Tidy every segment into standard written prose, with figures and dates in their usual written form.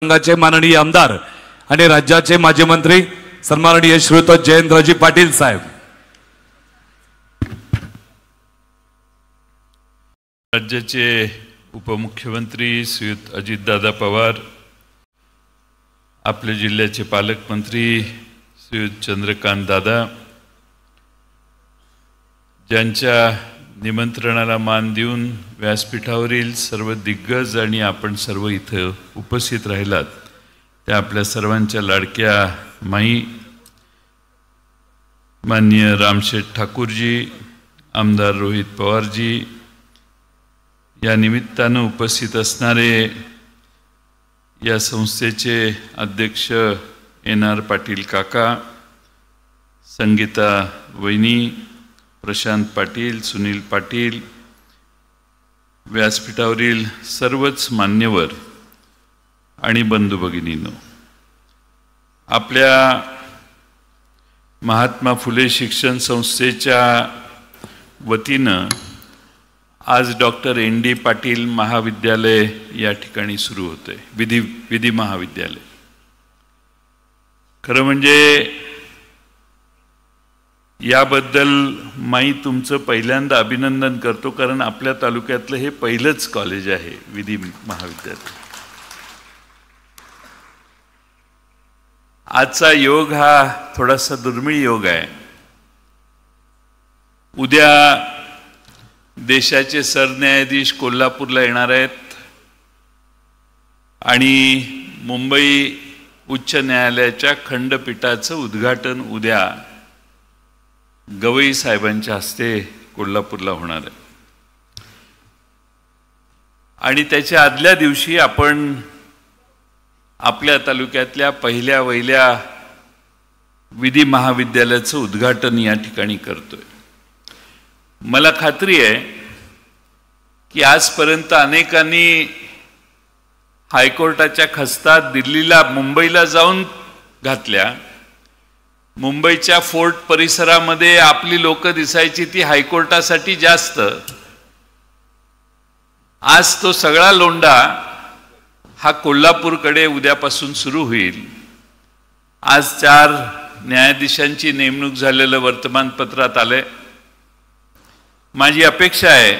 संघाचे माननीय आमदार आणि राज्याचे माजी मंत्री सन्माननीय श्रीयुत जयेंद्रजी पाटील साहेब। राज्याचे उपमुख्यमंत्री श्रीयुत अजितदादा पवार, आपल्या जिल्ह्याचे पालकमंत्री श्रीयुत चंद्रकांत दादा, ज्यांच्या निमंत्रणाला मान देऊन व्यासपीठावरील सर्व दिग्गज आणि आपण सर्व इथं उपस्थित राहिलात त्या आपल्या सर्वांच्या लाडक्या माई माननीय रामशेठ ठाकूरजी, आमदार रोहित पवारजी, या निमित्तानं उपस्थित असणारे या संस्थेचे अध्यक्ष NR पाटील काका, संगीता वहिनी, प्रशांत पाटील, सुनील पाटील, व्यासपीठावरील सर्वच मान्यवर आणि बंधू भगिनींनो, आपल्या महात्मा फुले शिक्षण संस्थेच्या वतीनं आज डॉक्टर ND पाटील महाविद्यालय या ठिकाणी सुरू होते, विधी महाविद्यालय। खरं म्हणजे याबद्दल मी तुमचं पहिल्यांदा अभिनंदन करतो, कारण आपल्या तालुक्यातलं हे पहिलंच कॉलेज आहे विधी महाविद्यालय। आजचा योग हा थोडासा दुर्मिळ योग आहे। उद्या देशाचे सरन्यायाधीश कोल्हापूरला येणार आहेत आणि मुंबई उच्च न्यायालयाच्या खंडपीठाचं उद्घाटन उद्या गवई साहेबांच्या हस्ते कोल्हापूरला होणार आहे। आणि त्याच्या आदल्या दिवशी आपण आपल्या तालुक्यातल्या पहिल्या वहिल्या विधी महाविद्यालयाचं उद्घाटन या ठिकाणी करतोय। मला खात्री आहे की आजपर्यंत अनेकांनी हायकोर्टाच्या खस्ता दिल्लीला मुंबईला जाऊन घातल्या। मुंबईच्या फोर्ट परिसरामध्ये आपली लोक दिसायची ती हायकोर्टासाठी जास्त। आज तो सगळा लोंढा हा कोल्हापूरकडे उद्यापासून सुरू होईल। आज 4 न्यायाधीशांची नेमणूक झालेलं वर्तमानपत्रात आलंय। माझी अपेक्षा आहे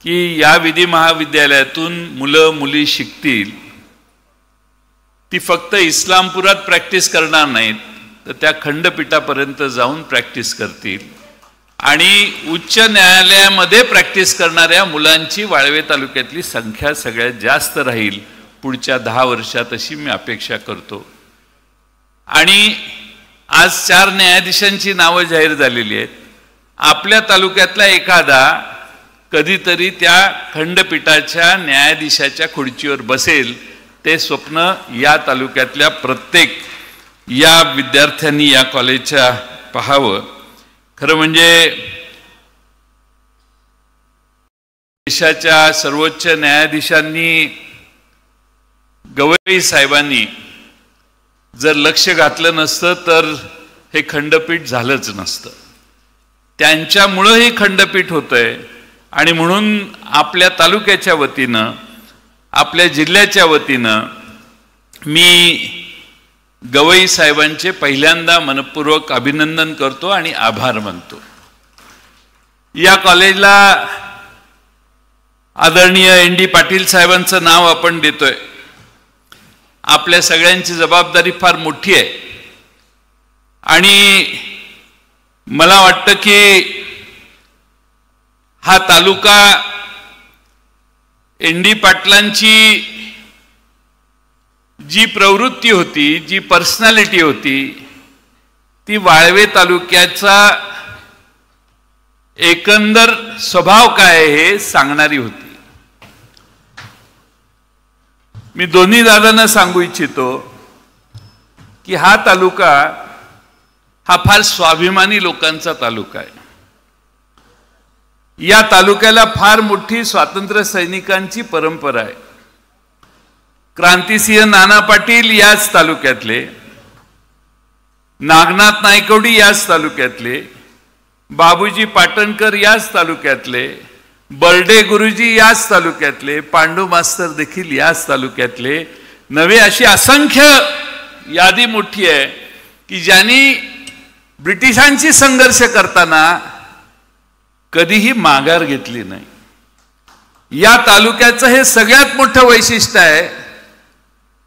की या विधी महाविद्यालयातून मुलं मुली शिकतील, ती फक्त इस्लामपुरात प्रॅक्टिस करणार नाहीत, तर त्या खंडपीठापर्यंत जाऊन प्रॅक्टिस करतील आणि उच्च न्यायालयामध्ये प्रॅक्टिस करणाऱ्या मुलांची वाळवे तालुक्यातली संख्या सगळ्यात जास्त राहील पुढच्या 10 वर्षात, अशी मी अपेक्षा करतो। आणि आज 4 न्यायाधीशांची नावं जाहीर झालेली आहेत। आपल्या तालुक्यातला एखादा कधीतरी त्या खंडपीठाच्या न्यायाधीशाच्या खुर्चीवर बसेल, ते स्वप्न या तालुक्यातल्या प्रत्येक या विद्यार्थ्यांनी या कॉलेजच्या पाहावं। खरं म्हणजे देशाच्या सर्वोच्च न्यायाधीशांनी, गवई साहेबांनी जर लक्ष घातलं नसतं तर हे खंडपीठ झालंच नसतं। त्यांच्यामुळं हे खंडपीठ होतंय आणि म्हणून आपल्या तालुक्याच्या वतीनं, आपल्या जिल्ह्याच्या वतीनं मी गवई साहेबांचे पहिल्यांदा मनपूर्वक अभिनंदन करतो आणि आभार मानतो। या कॉलेजला आदरणीय ND पाटील साहेबांचं नाव आपण देतोय। आपल्या सगळ्यांची जबाबदारी फार मोठी आहे आणि मला वाटतं की हा तालुका ND पाटलांची जी प्रवृत्ती होती, जी पर्सनॅलिटी होती, ती वाळवे तालुक्याचा एकंदर स्वभाव काय हे सांगणारी होती। मी दोन्ही दादांना सांगू इच्छितो की हा तालुका हा फार स्वाभिमानी लोकांचा तालुका आहे। या तालुक्याला फार मोठी स्वातंत्र्य सैनिकांची परंपरा आहे। क्रांतिसिंह नाना पाटील याच तालुक्यातले, नागनाथ नायकवडी याच तालुक्यातले, बाबूजी पाटणकर याच तालुक्यातले, बर्डे गुरुजी याच तालुक्यातले, पांडू मास्तर देखील याच तालुक्यातले, नव्हे अशी असंख्य यादी मोठी आहे की ज्यांनी ब्रिटिशांशी संघर्ष करताना कधीही माघार घेतली नाही. या तालुक्याचं हे सगळ्यात मोठं वैशिष्ट्य आहे.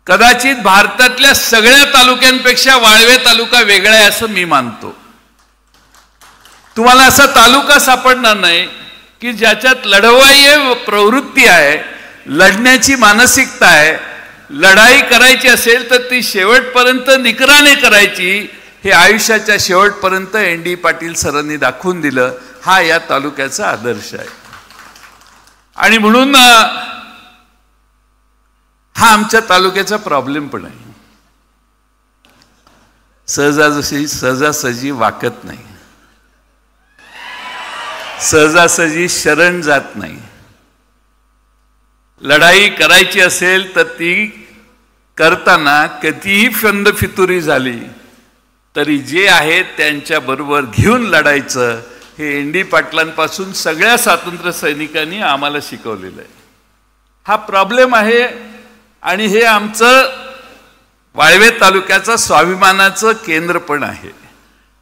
कदाचित भारतातल्या सगळ्या तालुक्यांपेक्षा वाळवे तालुका वेगळा आहे असं मी मानतो. तुम्हाला असा तालुका सापडणार नाही की ज्याच्यात लढवाई प्रवृत्ती आहे, लढण्याची मानसिकता आहे. लढाई करायची असेल तर ती शेवटपर्यंत निकराने करायची, हे आयुष्याच्या शेवटपर्यंत ND पाटील सरांनी दाखवून दिलं. हा या तालुक्याचा आदर्श आहे. आणि म्हणून हा आमच्या तालुक्याचा प्रॉब्लेम पण आहे. सहजासहजी वाकत नाही, सहजासहजी शरण जात नाही. लढाई करायची असेल तर ती करताना कितीही फंद फितुरी झाली तरी जे आहेत त्यांच्या बरोबर घेऊन लढायचं, हे ND पाटलांपासून सगळ्या स्वातंत्र्य सैनिकांनी आम्हाला शिकवलेलं आहे. हा प्रॉब्लेम आहे आणि हे आमचं वाळवे तालुक्याचं स्वाभिमानाचं केंद्र पण आहे.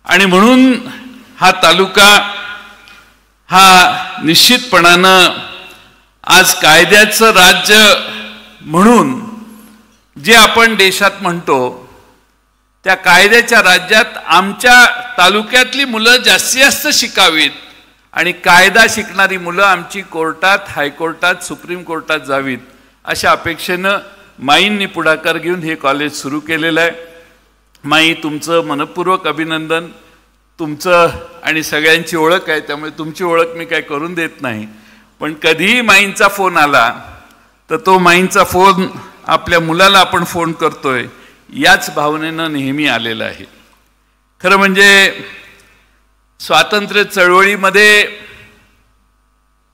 आणि म्हणून हा तालुका हा निश्चितपणानं आज कायद्याचं राज्य म्हणून जे आपण देशात म्हणतो, त्या कायद्याच्या राज्यात आमच्या तालुक्यातली मुलं जास्तीत जास्त शिकावीत आणि कायदा शिकणारी मुलं आमची कोर्टात, हायकोर्टात, सुप्रीम कोर्टात जावीत, अशा अपेक्षेनं माईंनी पुढाकार घेऊन हे कॉलेज सुरू केलेलं आहे. माई, तुमचं मनपूर्वक अभिनंदन. तुमचं आणि सगळ्यांची ओळख आहे, त्यामुळे तुमची ओळख मी काय करून देत नाही. पण कधीही माईंचा फोन आला तर तो माईंचा फोन आपल्या मुलाला आपण फोन करतोय याच भावनेनं नेहमी आलेला आहे. खरं म्हणजे स्वातंत्र्य चळवळीमध्ये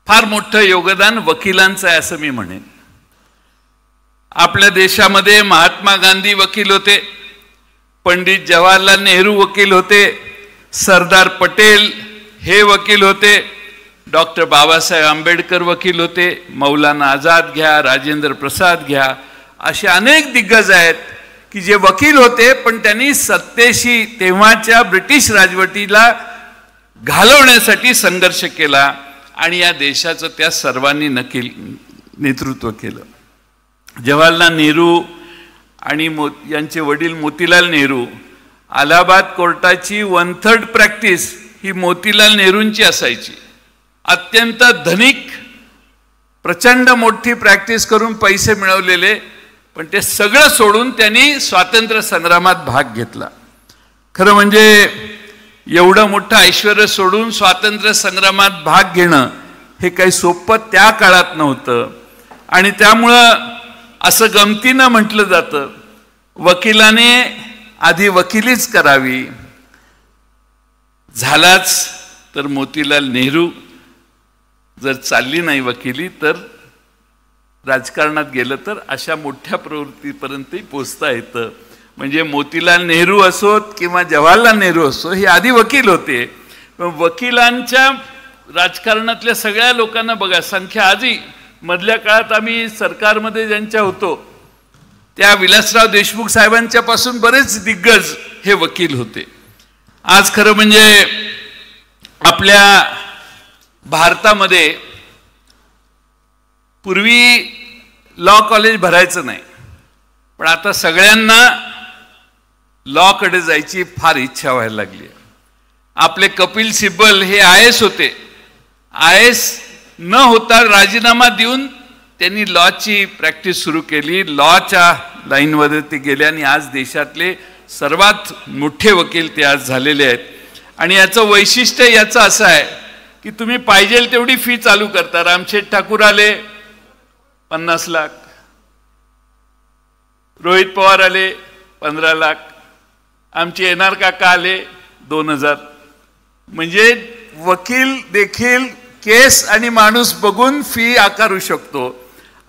फार मोठं योगदान वकिलांचं आहे असं मी म्हणेन. आपल्या देशामध्ये महात्मा गांधी वकील होते, पंडित जवाहरलाल नेहरू वकील होते, सरदार पटेल हे वकील होते, डॉक्टर बाबासाहेब आंबेडकर वकील होते, मौलाना आझाद घ्या, राजेंद्र प्रसाद घ्या, असे अनेक दिग्गज आहेत की जे वकील होते पण त्यांनी सत्तेशी, तेव्हाच्या ब्रिटिश राजवटीला घालवण्यासाठी संघर्ष केला आणि या देशाचं त्या सर्वांनी नेतृत्व केलं. जवाहरलाल नेहरू आणि यांचे वडील मोतीलाल नेहरू, अलाहाबाद कोर्टाची 1/3 प्रॅक्टिस ही मोतीलाल नेहरूंची असायची. अत्यंत धनिक, प्रचंड मोठी प्रॅक्टिस करून पैसे मिळवलेले, पण ते सगळं सोडून त्यांनी स्वातंत्र्य संग्रामात भाग घेतला. खरं म्हणजे एवढं मोठं ऐश्वर्य सोडून स्वातंत्र्य संग्रामात भाग घेणं हे काही सोपं त्या काळात नव्हतं. आणि त्यामुळं असं गमतीनं म्हटलं जातं, वकिलाने आधी वकिलीच करावी. झालाच तर मोतीलाल नेहरू जर चालली नाही वकिली तर राजकारणात गेलं तर अशा मोठ्या प्रवृत्तीपर्यंतही पोचता येतं. म्हणजे मोतीलाल नेहरू असोत किंवा जवाहरलाल नेहरू असो, हे आधी वकील होते. पण वकिलांच्या राजकारणातल्या सगळ्या लोकांना बघा, संख्या आजही मधल्या काळात आम्ही सरकारमध्ये ज्यांच्या होतो त्या विलासराव देशमुख साहेबांच्या पासून बरेच दिग्गज हे वकील होते. आज खरं म्हणजे आपल्या भारतामध्ये पूर्वी लॉ कॉलेज भरायचं नाही, पण आता सगळ्यांना लॉकडे जायची फार इच्छा व्हायला लागली. आपले कपिल सिब्बल हे IAS होते. IAS न होता राजीनामा देऊन त्यांनी लॉची प्रॅक्टिस सुरू केली. लॉच्या लाईनमध्ये ते गेले आणि आज देशातले सर्वात मोठे वकील ते आज झालेले आहेत. आणि याचं वैशिष्ट्य याचं असं आहे की तुम्ही पाहिजे तेवढी फी चालू करता. रामशेठ ठाकूर आले 50 लाख, रोहित पवार आले 15 लाख, आमचे NR काका आले 2000. म्हणजे वकील देखील केस आणि माणूस बघून फी आकारू शकतो.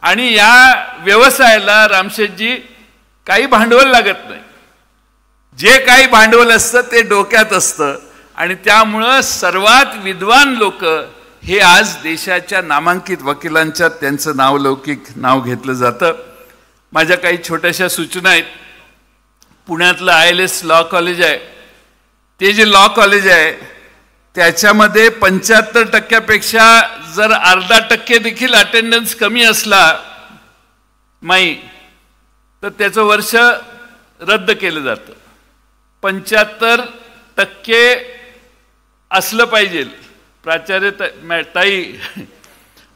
आणि या व्यवसायाला रामशेठजी काही भांडवल लागत नाही. जे काही भांडवल असतं ते डोक्यात असतं. आणि त्यामुळं सर्वात विद्वान लोक हे आज देशाच्या नामांकित वकिलांच्या त्यांचं नावलौकिक नाव घेतलं जातं. माझ्या काही छोट्याशा सूचना आहेत. पुण्यातलं ILS लॉ कॉलेज आहे, ते जे लॉ कॉलेज आहे त्याच्यामध्ये 75%पेक्षा जर अर्धा टक्के देखील अटेंडन्स कमी असला तर त्याचं वर्ष रद्द केलं जातं. 75% असलं पाहिजे. प्राचार्य ताई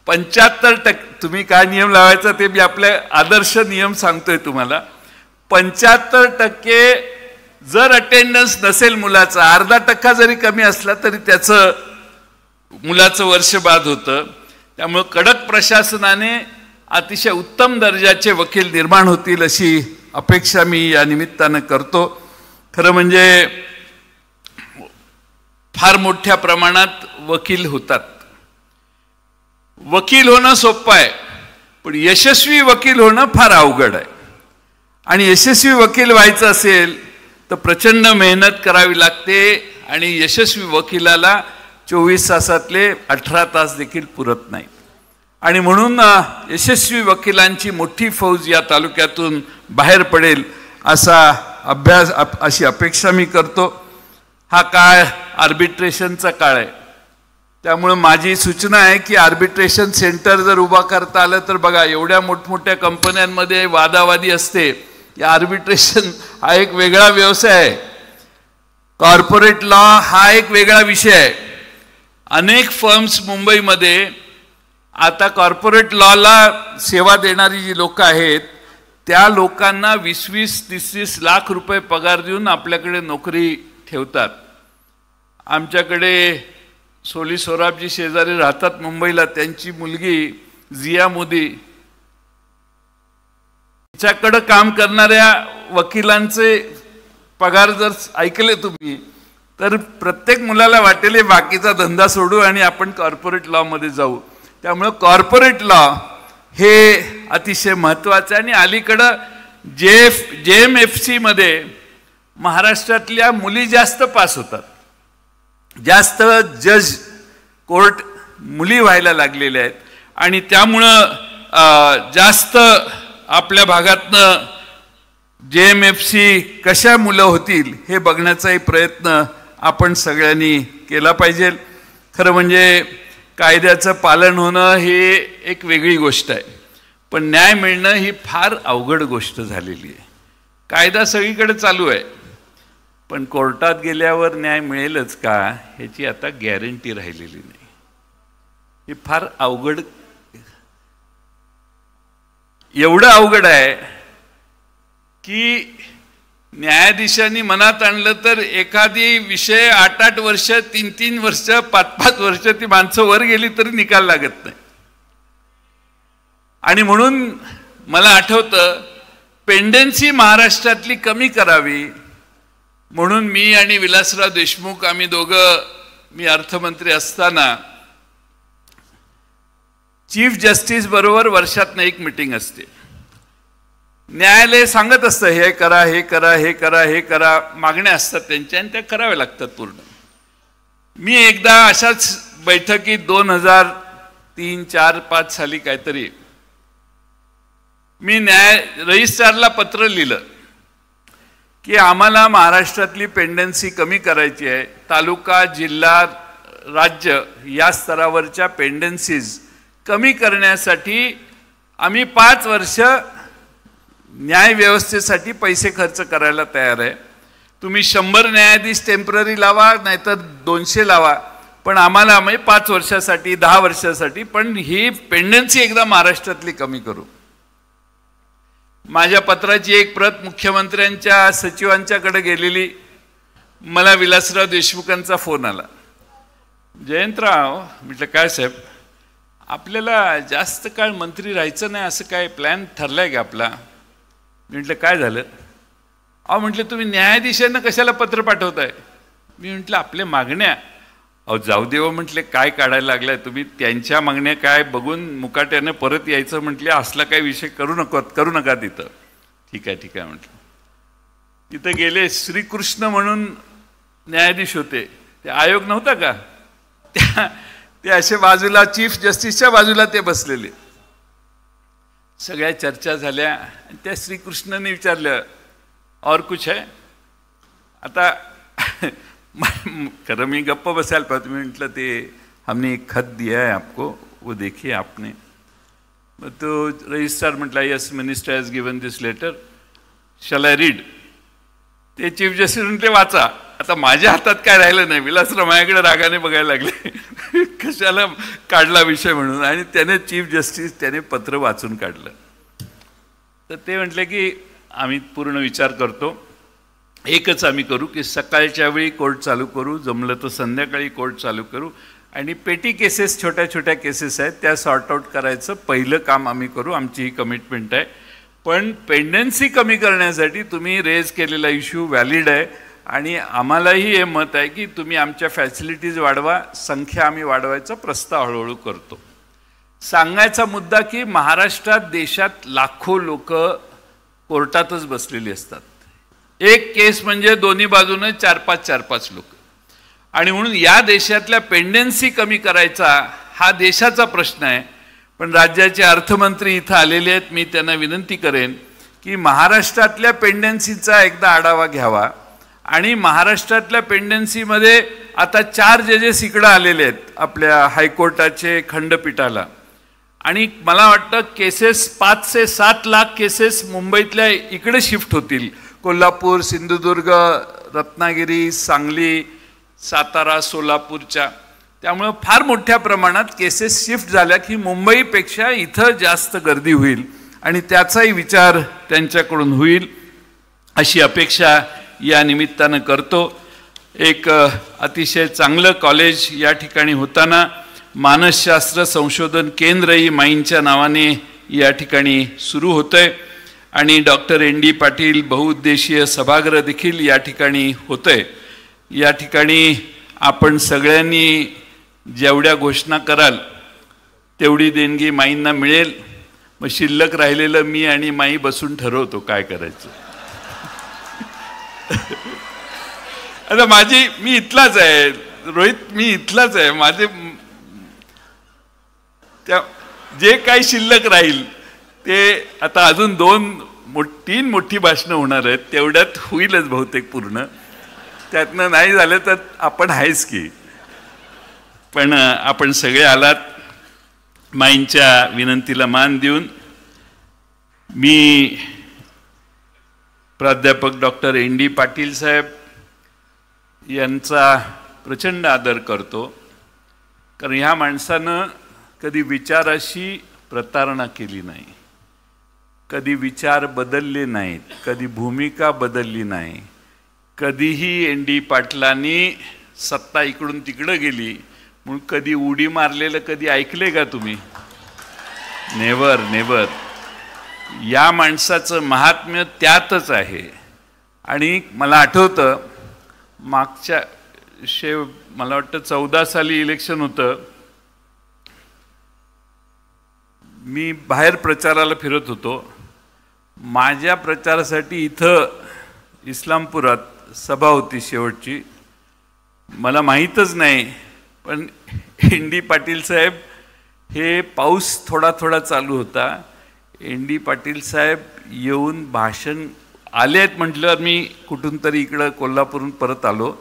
75%, तुम्ही काय नियम लावायचा ते मी आपले आदर्श नियम सांगतोय तुम्हाला. 75% जर अटेंडन्स नसेल मुलाचा, अर्धा टक्का जरी कमी असला तरी त्याचं मुलाचं वर्ष बाद होतं. त्यामुळे कडक प्रशासनाने अतिशय उत्तम दर्जाचे वकील निर्माण होतील अशी अपेक्षा मी या निमित्तानं करतो. खरं म्हणजे फार मोठ्या प्रमाणात वकील होतात. वकील होणं सोपं आहे, पण यशस्वी वकील होणं फार अवघड आहे. आणि यशस्वी वकील व्हायचं असेल तर प्रचंड मेहनत करावी लागते आणि यशस्वी वकिलाला 24 तासातले 18 तास देखील पुरत नाहीत. आणि म्हणून यशस्वी वकिलांची मोठी फौज या तालुक्यातून बाहेर पडेल अशी अपेक्षा मी करतो. हा काळ आर्बिट्रेशनचा काळ आहे, त्यामुळे माझी सूचना आहे की आर्बिट्रेशन सेंटर जर उभा करता आलं तर बघा, एवढ्या मोठमोठ्या कंपन्यांमध्ये वादावादी असते. या आर्बिट्रेशन हा एक वेगळा व्यवसाय आहे. कॉर्पोरेट लॉ हा एक वेगळा विषय आहे. अनेक फर्म्स मुंबईमध्ये आता कॉर्पोरेट लॉला सेवा देणारी जी लोक आहेत त्या लोकांना 20-30 लाख रुपये पगार देऊन आपल्याकडे नोकरी ठेवतात. आमच्याकडे सोली सोराबजी शेजारी राहतात मुंबईला, त्यांची मुलगी जिया मोदी, तिच्याकडे काम करणाऱ्या वकिलांचे पगार जर ऐकले तुम्ही तर प्रत्येक मुलाला वाटेल बाकीचा धंदा सोडू आणि आपण कॉर्पोरेट लॉ मध्ये जाऊ. त्यामुळे कॉर्पोरेट लॉ हे अतिशय महत्त्वाचं आहे. आणि अलीकडं JMFC मध्ये महाराष्ट्रातल्या मुली जास्त पास होतात, जास्त जज कोर्ट मुली व्हायला लागलेल्या आहेत. आणि त्यामुळं जास्त आपल्या भागातनं JMFC कशा मुलं होतील हे बघण्याचाही प्रयत्न आपण सगळ्यांनी केला पाहिजे. खरं म्हणजे कायद्याचं पालन होणं हे एक वेगळी गोष्ट आहे, पण न्याय मिळणं ही फार अवघड गोष्ट झालेली आहे. कायदा सगळीकडे चालू आहे, पण कोर्टात गेल्यावर न्याय मिळेलच का ह्याची आता गॅरंटी राहिलेली नाही. हे फार अवघड, एवढं अवघड आहे की न्यायाधीशांनी मनात आणलं तर एखादी विषय 8-8 वर्ष, 3-3 वर्ष, 5-5 वर्ष ती माणसं वर गेली तरी निकाल लागत नाही. आणि म्हणून मला आठवतं पेंडन्सी महाराष्ट्रातली कमी करावी म्हणून मी आणि विलासराव देशमुख आम्ही दोघं, मी अर्थमंत्री असताना चीफ जस्टिस बरोबर वर्षातनं एक मीटिंग असते. न्यायालय सांगत असतं हे करा, हे करा, हे करा, हे करा, मागण्या असतात त्यांच्या आणि त्या कराव्या लागतात पूर्ण. मी एकदा अशाच बैठकीत 2003, 4, 5 साली काहीतरी मी रजिस्ट्रारला पत्र लिहिलं की आम्हाला महाराष्ट्रातली पेंडन्सी कमी करायची आहे. तालुका, जिल्हा, राज्य या स्तरावरच्या पेंडन्सीज कमी करण्यासाठी आम्ही 5 वर्ष न्याय व्यवस्थेसाठी पैसे खर्च करायला तयार आहे. तुम्ही 100 न्यायाधीश टेम्पररी लावा नाहीतर 200 लावा, पण आम्हाला 5 वर्षासाठी, 10 वर्षासाठी, पण ही पेंडन्सी एकदा महाराष्ट्रातली कमी करू. माझ्या पत्राची एक प्रत मुख्यमंत्र्यांच्या सचिवांच्याकडे गेलेली. मला विलासराव देशमुखांचा फोन आला. जयंतराव, म्हटलं काय साहेब, आपल्याला जास्त काळ मंत्री राहायचं नाही असं काय प्लॅन ठरलाय का आपला? म्हटलं काय झालं? अहो म्हटलं तुम्ही न्यायाधीशांना कशाला पत्र पाठवताय? मी म्हटलं आपल्या मागण्या, अहो जाऊ देव म्हटले, काय काढायला लागलाय तुम्ही, त्यांच्या मागण्या काय बघून मुकाट्याने परत यायचं म्हटले, असला काही विषय करू नका तिथं. ठीक आहे म्हटलं. तिथं गेले. श्रीकृष्ण म्हणून न्यायाधीश होते, ते आयोग नव्हता का, ते असे बाजूला चीफ जस्टिसच्या बाजूला ते बसलेले. सगळ्या चर्चा झाल्या आणि त्या श्रीकृष्णाने विचारलं और कुछ है. आता खरं मी गप्प बसायला पाहिजे. मी म्हटलं ते हमने एक खत दिया है आपको, वो देखिए आपने. मग तो रजिस्ट्रार म्हटला yes minister has given this letter, shall I read. ते चीफ जस्टिस म्हटले वाचा. आता माझ्या हातात काय राहिलं नाही. विलासराव माझ्याकडे रागाने बघायला लागले कशाला काढला विषय म्हणून. आणि त्याने चीफ जस्टिस त्याने पत्र वाचून काढलं. तर ते म्हटले की आम्ही पूर्ण विचार करतो. एकच आम्ही करू की सकाळच्या वेळी कोर्ट चालू करू, जमलं तर संध्याकाळी कोर्ट चालू करू, आणि पेटी केसेस छोट्या छोट्या केसेस आहेत त्या सॉर्ट आउट करायचं पहिलं काम आम्ही करू. आमची ही कमिटमेंट आहे. पण पेंडन्सी कमी करण्यासाठी तुम्ही रेज केलेला इश्यू व्हॅलिड आहे आणि आम्हालाही हे मत आहे की तुम्ही आमच्या फॅसिलिटीज वाढवा, संख्या आम्ही वाढवायचा प्रस्ताव हळूहळू करतो. सांगायचा मुद्दा की महाराष्ट्रात देशात लाखो लोक कोर्टातच बसलेली असतात. एक केस म्हणजे दोन्ही बाजूने 4-5 लोक. आणि म्हणून या देशातल्या पेंडन्सी कमी करायचा हा देशाचा प्रश्न आहे. पण राज्याचे अर्थमंत्री इथं आलेले आहेत. मी त्यांना विनंती करेन की महाराष्ट्रातल्या पेंडन्सीचा एकदा आढावा घ्यावा. आणि महाराष्ट्रातल्या पेंडन्सीमध्ये आता 4 जजेस इकडं आलेले आहेत आपल्या हायकोर्टाचे खंडपीठाला. आणि मला वाटतं केसेस 5 ते 7 लाख केसेस मुंबईतल्या इकडे शिफ्ट होतील. कोल्हापूर, सिंधुदुर्ग, रत्नागिरी, सांगली, सातारा, सोलापूरच्या. त्यामुळं फार मोठ्या प्रमाणात केसेस शिफ्ट झाल्या की मुंबईपेक्षा इथं जास्त गर्दी होईल आणि त्याचाही विचार त्यांच्याकडून होईल अशी अपेक्षा या निमित्तानं करतो. एक अतिशय चांगलं कॉलेज या ठिकाणी होताना मानसशास्त्र संशोधन केंद्रही माईंच्या नावाने या ठिकाणी सुरू होतंय आणि डॉक्टर ND पाटील बहुउद्देशीय सभागृह देखील या ठिकाणी होतंय. या ठिकाणी आपण सगळ्यांनी जेवढ्या घोषणा कराल तेवढी देणगी माईंना मिळेल. मग शिल्लक राहिलेलं मी आणि माई बसून ठरवतो काय करायचं. आता मी इथलाच आहे रोहित, मी इथलाच आहे. माझे त्या जे काही शिल्लक राहील ते आता अजून 2-3 मोठी भाषणं होणार आहेत. तेवढ्यात होईलच बहुतेक पूर्ण. त्यातनं नाही झालं तर आपण आहेच की. पण आपण सगळे आलात. माईंच्या विनंतीला मान देऊन मी प्राध्यापक डॉक्टर ND पाटील साहेब यांचा प्रचंड आदर करतो. कारण ह्या माणसानं कधी विचाराशी प्रतारणा केली नाही, कधी विचार बदलले नाहीत, कधी भूमिका बदलली नाही. कधीही ND पाटलांनी सत्ता इकडून तिकडं गेली म्हणून कधी उडी मारलेलं कधी ऐकले का तुम्ही? Never never. या माणसाचं महात्म्य त्यातच आहे. आणि मला आठवतं मागच्या मला वाटतं 14 साली इलेक्शन होतं. मी बाहेर प्रचाराला फिरत होतो. माझ्या प्रचारासाठी इथं इस्लामपुरात सभा होती शेवटची. मला माहीतच नाही पण ND पाटील साहेब हे पाऊस थोडा थोडा चालू होता. ND पाटील साहेब येऊन भाषण आलेत म्हटलं. मी कुठून तरी इकडं कोल्हापूरहून परत आलो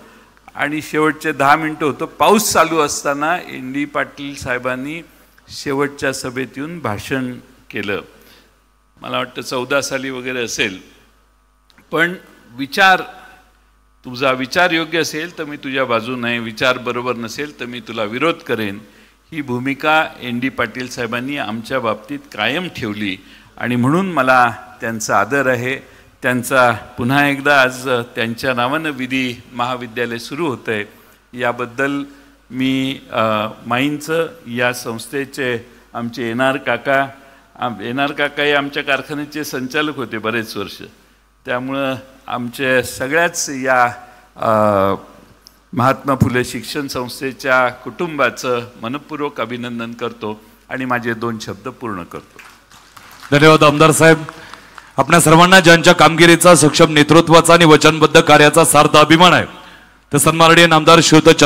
आणि शेवटचे 10 मिनटं होतं. पाऊस चालू असताना ND पाटील साहेबांनी शेवटच्या सभेत येऊन भाषण केलं. मला वाटतं 14 साली वगैरे असेल. पण तुझा विचार योग्य असेल तर मी तुझ्या बाजूने आहे, विचार बरोबर नसेल तर मी तुला विरोध करेन, ही भूमिका ND पाटील साहेबांनी आमच्या बाबतीत कायम ठेवली. आणि म्हणून मला त्यांचा आदर आहे. त्यांचा पुन्हा एकदा आज त्यांच्या नावानं विधी महाविद्यालय सुरू होतं आहे याबद्दल मी माईंचं, या संस्थेचे आमचे NR काका हे आमच्या कारखान्याचे संचालक होते बरेच वर्ष. त्यामुळं आमच्या सगळ्याच या महात्मा फुले शिक्षण संस्थेच्या कुटुंबाचं मनपूर्वक अभिनंदन करतो आणि माझे 2 शब्द पूर्ण करतो. धन्यवाद आमदार साहेब. आपल्या सर्वांना ज्यांच्या कामगिरीचा, सक्षम नेतृत्वाचा आणि वचनबद्ध कार्याचा सार्थ अभिमान आहे ते सन्माननीय आमदार श्रीयुत